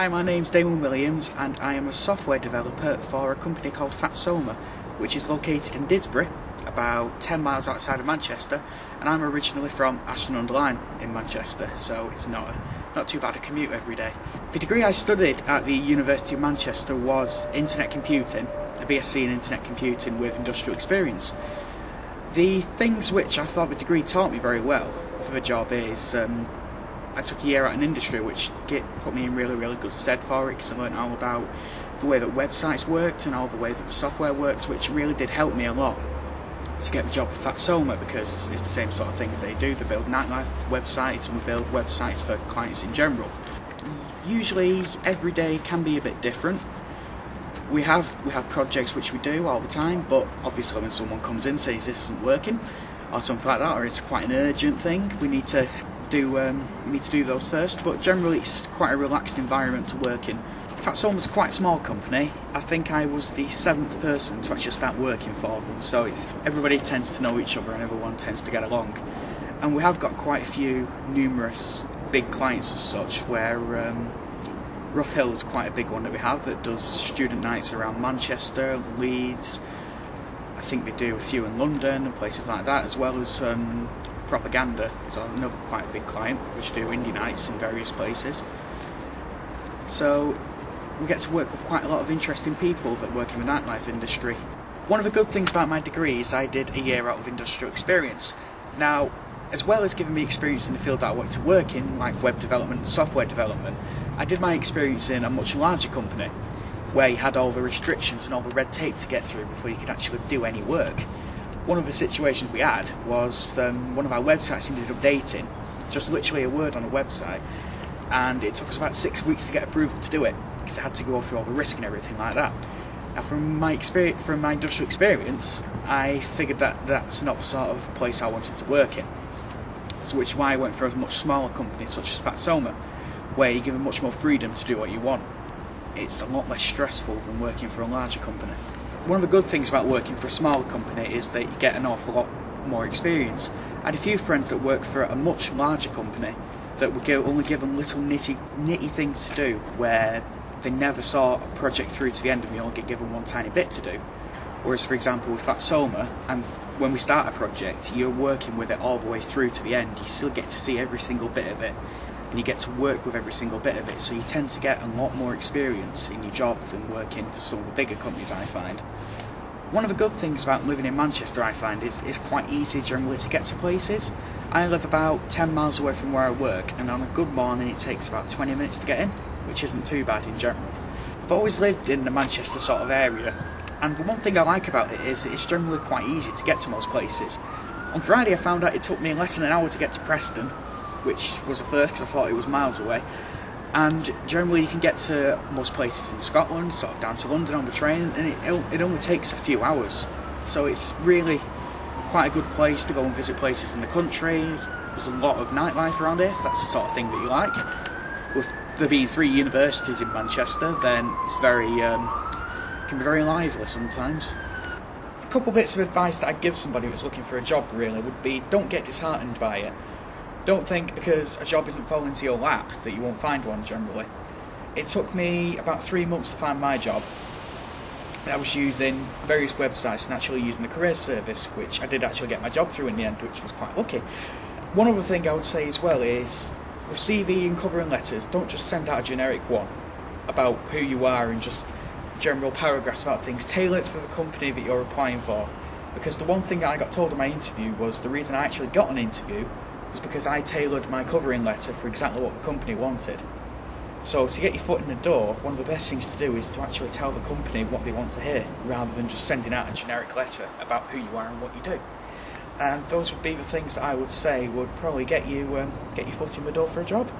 Hi, my name's Damon Williams and I am a software developer for a company called Fatsoma, which is located in Didsbury, about 10 miles outside of Manchester, and I'm originally from Ashton-under-Lyne in Manchester, so it's not too bad a commute every day. The degree I studied at the University of Manchester was Internet Computing, a BSc in Internet Computing with industrial experience. The things which I thought the degree taught me very well for the job is I took a year out in industry, which put me in really good stead for it, because I learned all about the way that websites worked and all the way that the software worked, which really did help me a lot to get the job for Fatsoma, because it's the same sort of things they do. They build nightlife websites and we build websites for clients in general. Usually every day can be a bit different. We have projects which we do all the time, but obviously when someone comes in and says this isn't working or something like that, or it's quite an urgent thing, we need to do those first. But generally it's quite a relaxed environment to work in. Fatsoma's quite a small company. I think I was the 7th person to actually start working for them, so everybody tends to know each other and everyone tends to get along. And we have got quite a few numerous big clients as such, where Rough Hill is quite a big one that we have that does student nights around Manchester, Leeds. I think they do a few in London and places like that, as well as Propaganda is another quite a big client, which do indie nights in various places. So we get to work with quite a lot of interesting people that work in the nightlife industry. One of the good things about my degree is I did a year out of industrial experience. Now, as well as giving me experience in the field that I wanted to work in, like web development and software development, I did my experience in a much larger company, where you had all the restrictions and all the red tape to get through before you could actually do any work. One of the situations we had was one of our websites needed updating, just literally a word on a website, and it took us about 6 weeks to get approval to do it, because it had to go through all the risk and everything like that. Now, from my industrial experience, I figured that that's not the sort of place I wanted to work in. So which is why I went for a much smaller company such as Fatsoma, where you're given much more freedom to do what you want. It's a lot less stressful than working for a larger company. One of the good things about working for a smaller company is that you get an awful lot more experience. I had a few friends that worked for a much larger company that were only given little nitty things to do, where they never saw a project through to the end and we only get given one tiny bit to do. Whereas, for example, with Fatsoma, and when we start a project, you're working with it all the way through to the end. You still get to see every single bit of it, and you get to work with every single bit of it, so you tend to get a lot more experience in your job than working for some of the bigger companies, I find. One of the good things about living in Manchester, I find, is it's quite easy generally to get to places. I live about 10 miles away from where I work, and on a good morning it takes about 20 minutes to get in, which isn't too bad in general. I've always lived in the Manchester sort of area, and the one thing I like about it is it's generally quite easy to get to most places. On Friday I found out it took me less than an hour to get to Preston, which was a first because I thought it was miles away. And generally you can get to most places in Scotland, sort of down to London on the train, and it only takes a few hours. So it's really quite a good place to go and visit places in the country. There's a lot of nightlife around here, if that's the sort of thing that you like. With there being 3 universities in Manchester, then it's can be very lively sometimes. A couple bits of advice that I'd give somebody who's looking for a job really would be, don't get disheartened by it. Don't think because a job isn't falling into your lap that you won't find one generally. It took me about 3 months to find my job. I was using various websites and actually using the careers service, which I did actually get my job through in the end, which was quite lucky. One other thing I would say as well is, with CV and covering letters, don't just send out a generic one about who you are and just general paragraphs about things. Tailor it for the company that you're applying for. Because the one thing that I got told in my interview was the reason I actually got an interview was because I tailored my covering letter for exactly what the company wanted. So to get your foot in the door, one of the best things to do is to actually tell the company what they want to hear, rather than just sending out a generic letter about who you are and what you do. And those would be the things that I would say would probably get your foot in the door for a job.